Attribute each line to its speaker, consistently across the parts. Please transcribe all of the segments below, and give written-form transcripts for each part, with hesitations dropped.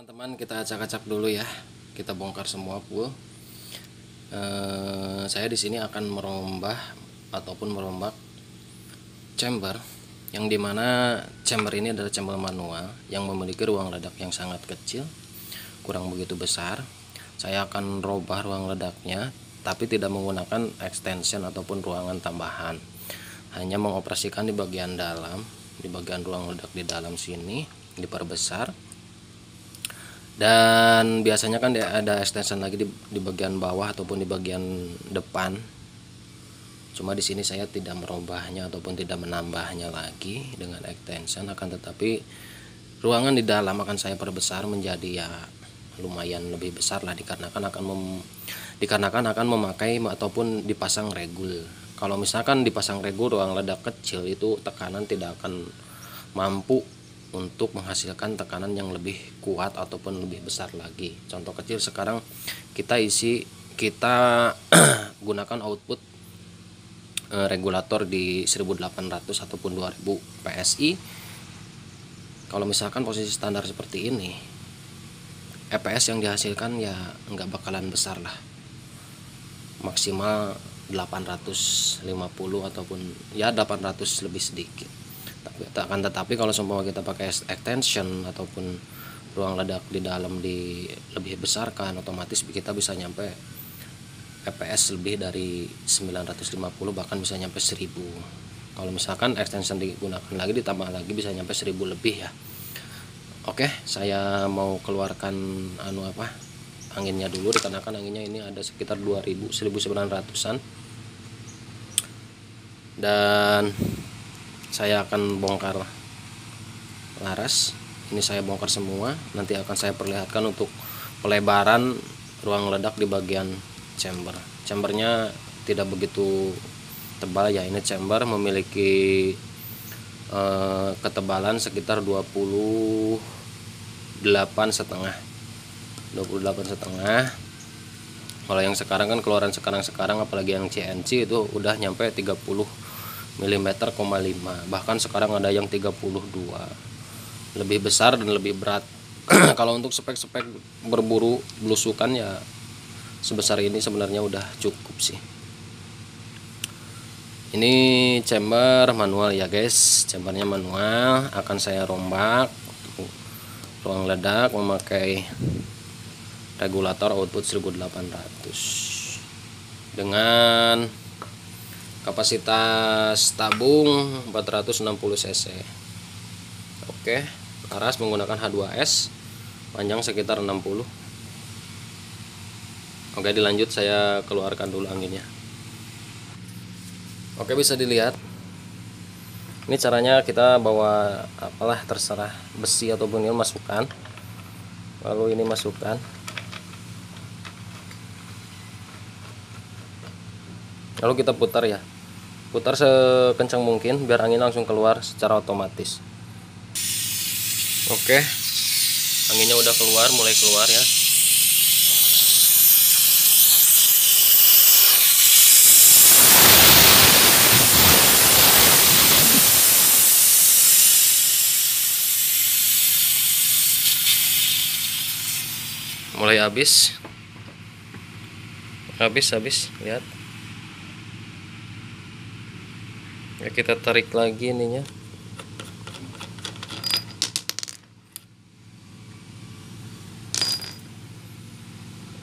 Speaker 1: Teman-teman, kita acak-acak dulu ya. Kita bongkar semua full. Saya di sini akan merombak chamber, yang dimana chamber ini adalah chamber manual yang memiliki ruang ledak yang sangat kecil, kurang begitu besar. Saya akan robah ruang ledaknya, tapi tidak menggunakan extension ataupun ruangan tambahan. Hanya mengoperasikan di bagian dalam, di bagian ruang ledak di dalam sini diperbesar. Dan biasanya kan ada extension lagi di bagian bawah ataupun di bagian depan. Cuma di sini saya tidak merubahnya ataupun tidak menambahnya lagi dengan extension, akan tetapi ruangan di dalam akan saya perbesar menjadi ya lumayan lebih besar lah, dikarenakan akan memakai ataupun dipasang regul. Kalau misalkan dipasang regul ruang ledak kecil, itu tekanan tidak akan mampu untuk menghasilkan tekanan yang lebih kuat ataupun lebih besar lagi. Contoh kecil, sekarang kita gunakan output regulator di 1800 ataupun 2000 PSI. Kalau misalkan posisi standar seperti ini, EPS yang dihasilkan ya nggak bakalan besar lah, maksimal 850 ataupun ya 800 lebih sedikit. Tetapi kalau semua kita pakai extension ataupun ruang ledak di dalam lebih besarkan, otomatis kita bisa nyampe EPS lebih dari 950, bahkan bisa nyampe 1000. Kalau misalkan extension digunakan lagi, ditambah lagi, bisa nyampe 1000 lebih ya. Oke, saya mau keluarkan anginnya dulu, dikarenakan anginnya ini ada sekitar 2000 1900-an. Dan saya akan bongkar laras. Ini saya bongkar semua. Nanti akan saya perlihatkan untuk pelebaran ruang ledak di bagian chamber. Chambernya tidak begitu tebal ya. Ini chamber memiliki ketebalan sekitar 28,5. Kalau yang sekarang kan keluaran sekarang apalagi yang CNC itu udah nyampe 30 mm,5, bahkan sekarang ada yang 32, lebih besar dan lebih berat. Kalau untuk spek-spek berburu belusukan ya sebesar ini sebenarnya udah cukup sih. Ini chamber manual ya guys, chambernya manual. Akan saya rombak ruang ledak memakai regulator output 1800 dengan kapasitas tabung 460 cc. Oke, laras menggunakan H2S, panjang sekitar 60. Oke, dilanjut, saya keluarkan dulu anginnya. Oke, bisa dilihat. Ini caranya, kita bawa terserah, besi ataupun ini masukkan. Lalu ini masukkan. Lalu kita putar ya. Putar sekencang mungkin biar angin langsung keluar secara otomatis. Oke, anginnya udah keluar, mulai keluar ya. Mulai habis, lihat ya. Kita tarik lagi ininya.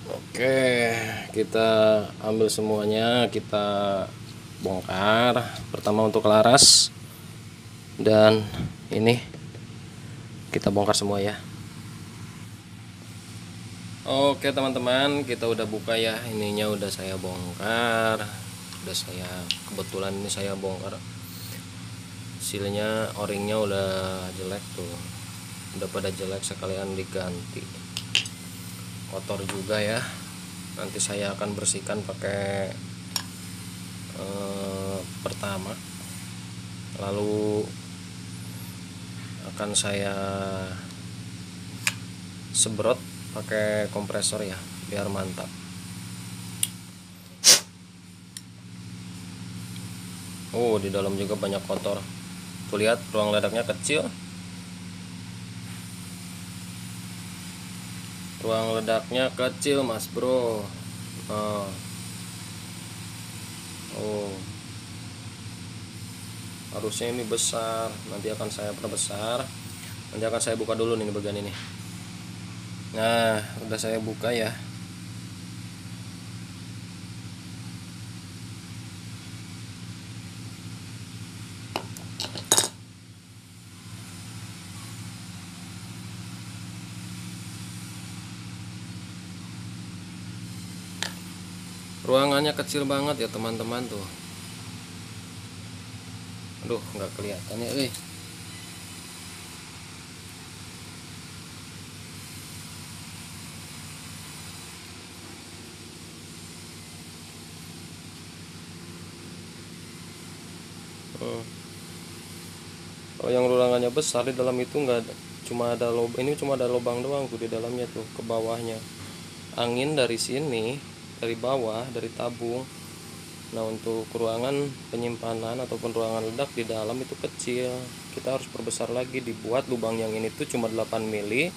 Speaker 1: Oke, kita ambil semuanya, kita bongkar. Pertama untuk laras, dan ini kita bongkar semua ya. Oke teman-teman, kita udah buka ya. Ininya udah saya bongkar. Kebetulan ini saya bongkar, silnya o-ringnya udah jelek tuh, udah pada jelek, sekalian diganti. Kotor juga ya. Nanti saya akan bersihkan pakai pertama, lalu akan saya sebrot pakai kompresor ya, biar mantap. Di dalam juga banyak kotor. Tuh lihat, ruang ledaknya kecil. ruang ledaknya kecil mas bro. Nah, oh harusnya ini besar, nanti akan saya perbesar, nanti akan saya buka dulu nih bagian ini. Nah udah saya buka ya. Ruangannya kecil banget ya teman-teman tuh. Aduh nggak kelihatan ya Hmm. Kalau yang ruangannya besar, di dalam itu nggak ada, cuma ada lubang, ini cuma ada lubang doang tuh di dalamnya tuh ke bawahnya. Angin dari sini, dari bawah, dari tabung. Nah untuk ruangan penyimpanan ataupun ruangan ledak di dalam itu kecil, kita harus perbesar lagi, dibuat lubang yang ini tuh cuma 8 mili,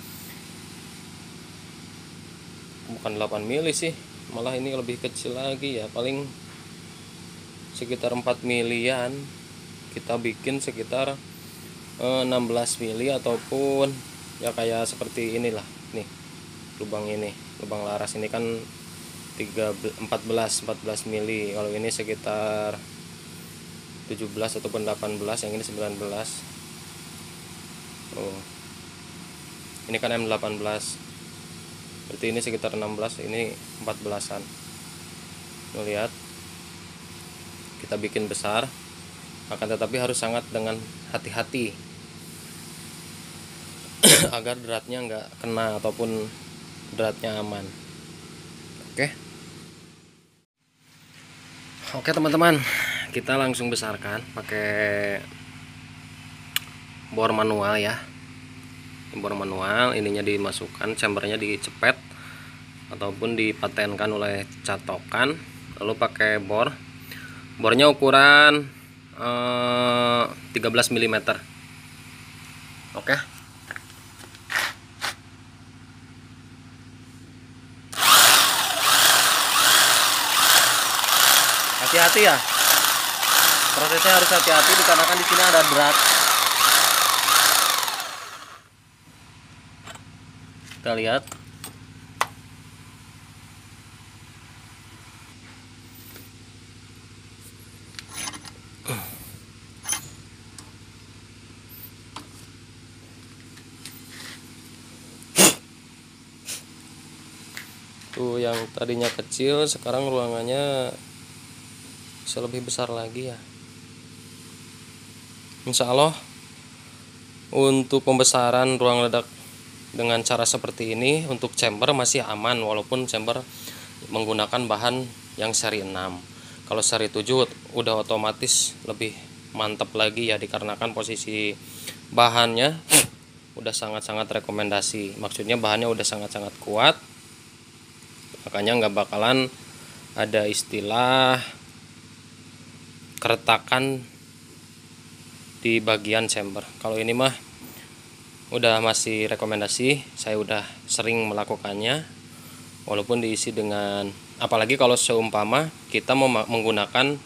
Speaker 1: bukan 8 mili sih, malah ini lebih kecil lagi ya, paling sekitar 4 milian. Kita bikin sekitar 16 mili ataupun ya kayak seperti inilah nih, lubang ini, lubang laras ini kan 14 mili, kalau ini sekitar 17 ataupun 18, yang ini 19. Oh ini kan M18, berarti ini sekitar 16, ini 14-an. Lihat, kita bikin besar, akan tetapi harus sangat dengan hati-hati agar deratnya nggak kena ataupun deratnya aman. Oke. Oke teman-teman, kita langsung besarkan pakai bor manual ya. Bor manual, ininya dimasukkan, chambernya dicepet ataupun dipatenkan oleh catokan, lalu pakai bornya ukuran 13 mm. Oke. Hati-hati ya, prosesnya harus hati-hati dikarenakan di sini ada drat. Kita lihat. Tuh yang tadinya kecil sekarang ruangannya bisa lebih besar lagi ya. Insya Allah untuk pembesaran ruang ledak dengan cara seperti ini untuk chamber masih aman, walaupun chamber menggunakan bahan yang seri 6. Kalau seri 7 udah otomatis lebih mantap lagi ya, dikarenakan posisi bahannya udah sangat-sangat rekomendasi. Maksudnya bahannya udah sangat-sangat kuat, makanya nggak bakalan ada istilah keretakan di bagian chamber. Kalau ini mah udah masih rekomendasi, saya udah sering melakukannya, walaupun diisi dengan, apalagi kalau seumpama kita mau menggunakan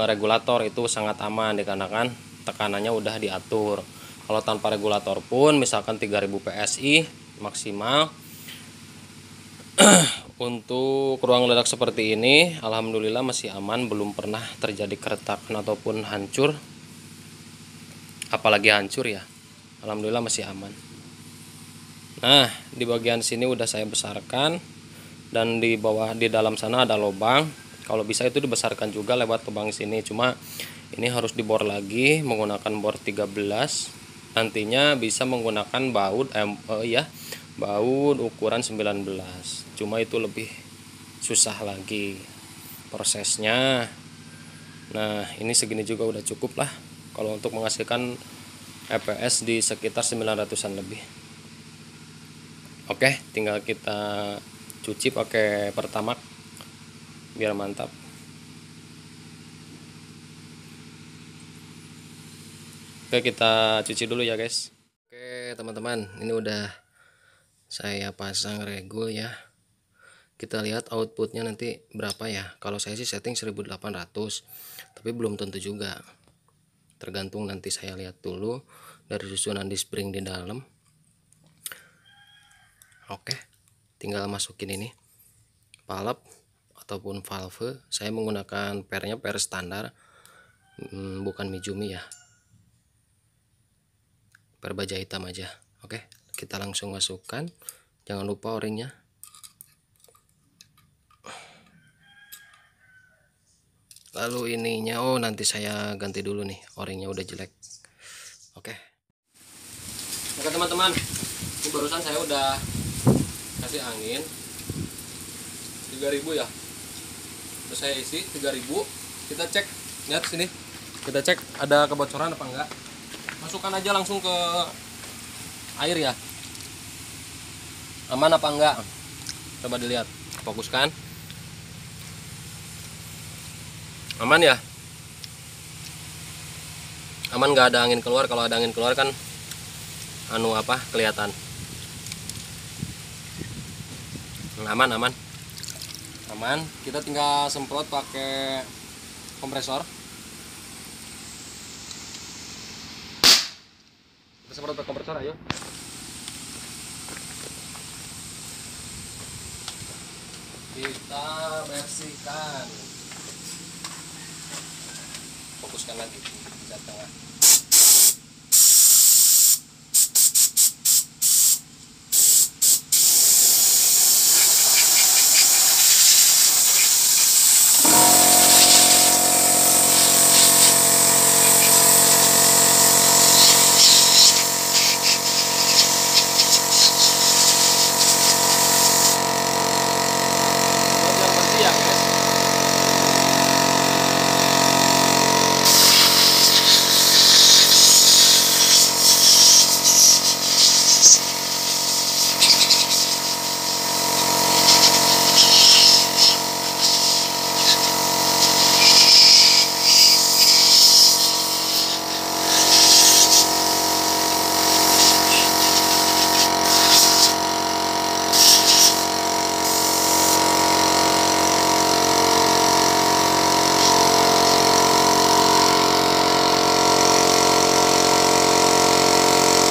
Speaker 1: regulator, itu sangat aman dikarenakan tekanannya udah diatur. Kalau tanpa regulator pun misalkan 3000 PSI maksimal. Untuk ruang ledak seperti ini alhamdulillah masih aman, belum pernah terjadi keretakan ataupun hancur, apalagi hancur ya, alhamdulillah masih aman. Nah di bagian sini udah saya besarkan, dan di bawah di dalam sana ada lubang, kalau bisa itu dibesarkan juga lewat lubang sini, cuma ini harus dibor lagi menggunakan bor 13, nantinya bisa menggunakan baut baut ukuran 19, cuma itu lebih susah lagi prosesnya. Nah ini segini juga udah cukup lah kalau untuk menghasilkan EPS di sekitar 900-an lebih. Oke, tinggal kita cuci pakai Pertamax biar mantap. Oke, kita cuci dulu ya guys. Oke teman-teman, ini udah Saya pasang regul ya. Kita lihat outputnya nanti berapa ya. Kalau saya sih setting 1800, tapi belum tentu juga, tergantung nanti saya lihat dulu dari susunan di spring di dalam. Oke, tinggal masukin ini valve ataupun valve. Saya menggunakan pernya per standar, bukan Mijumi ya, per baja hitam aja. Oke, kita langsung masukkan. Jangan lupa o-ringnya. Lalu ininya, oh nanti saya ganti dulu nih, o-ringnya udah jelek. Oke teman-teman, ini barusan saya udah kasih angin 3000 ya, terus saya isi 3000. Kita cek, lihat sini, kita cek ada kebocoran apa enggak. Masukkan aja langsung ke air ya, aman apa enggak, coba dilihat, fokuskan. Aman ya, aman, nggak ada angin keluar. Kalau ada angin keluar kan kelihatan. Aman. Kita tinggal semprot pakai kompresor. Kita semprot pakai kompresor, ayo. Kita bersihkan. Fokuskan lagi di tengah.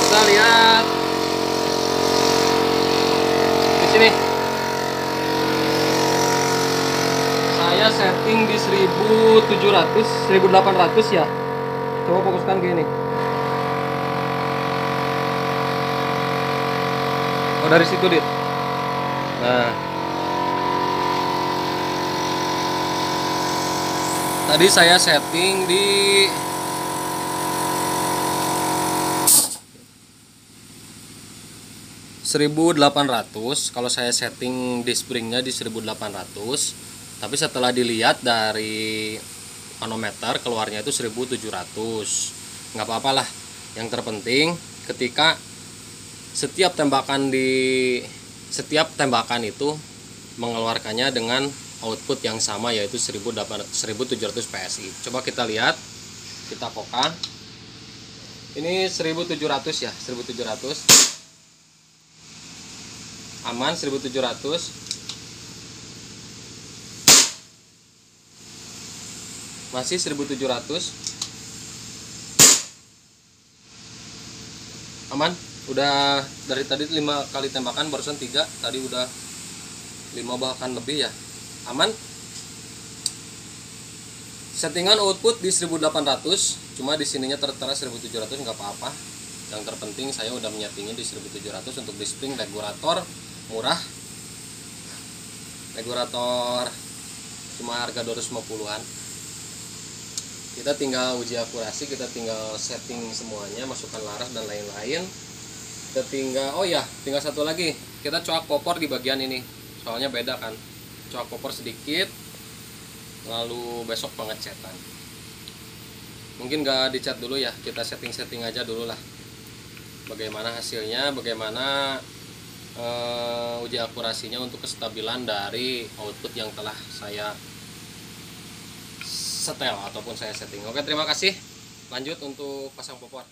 Speaker 1: Kita lihat di sini, saya setting di 1700 1800 ya. Coba fokuskan gini. Oh, dari situ, Dit. Nah, tadi saya setting di 1800. Kalau saya setting di springnya di 1800, tapi setelah dilihat dari manometer keluarnya itu 1700. Nggak apa-apa lah, yang terpenting ketika setiap tembakan itu mengeluarkannya dengan output yang sama, yaitu 1700 PSI. Coba kita lihat, kita koka. Ini 1700 ya, 1700. Aman, 1700. Masih 1700. Aman. Udah dari tadi 5 kali tembakan, barusan 3, tadi udah 5 bahkan lebih ya. Aman. Settingan output di 1800, cuma di sininya tertera 1700, nggak apa-apa. Yang terpenting saya udah menyetingin di 1700 untuk di spring regulator murah. Regulator cuma harga 250-an. Kita tinggal uji akurasi, kita tinggal setting semuanya, masukkan laras dan lain-lain. Kita tinggal, oh ya, tinggal satu lagi, kita coak popor di bagian ini, soalnya beda kan, coak popor sedikit, lalu besok pengecetan. Mungkin gak dicat dulu ya, kita setting aja dulu lah, bagaimana hasilnya, bagaimana uji akurasinya untuk kestabilan dari output yang telah saya setel ataupun saya setting. Oke, terima kasih. Lanjut untuk pasang popor.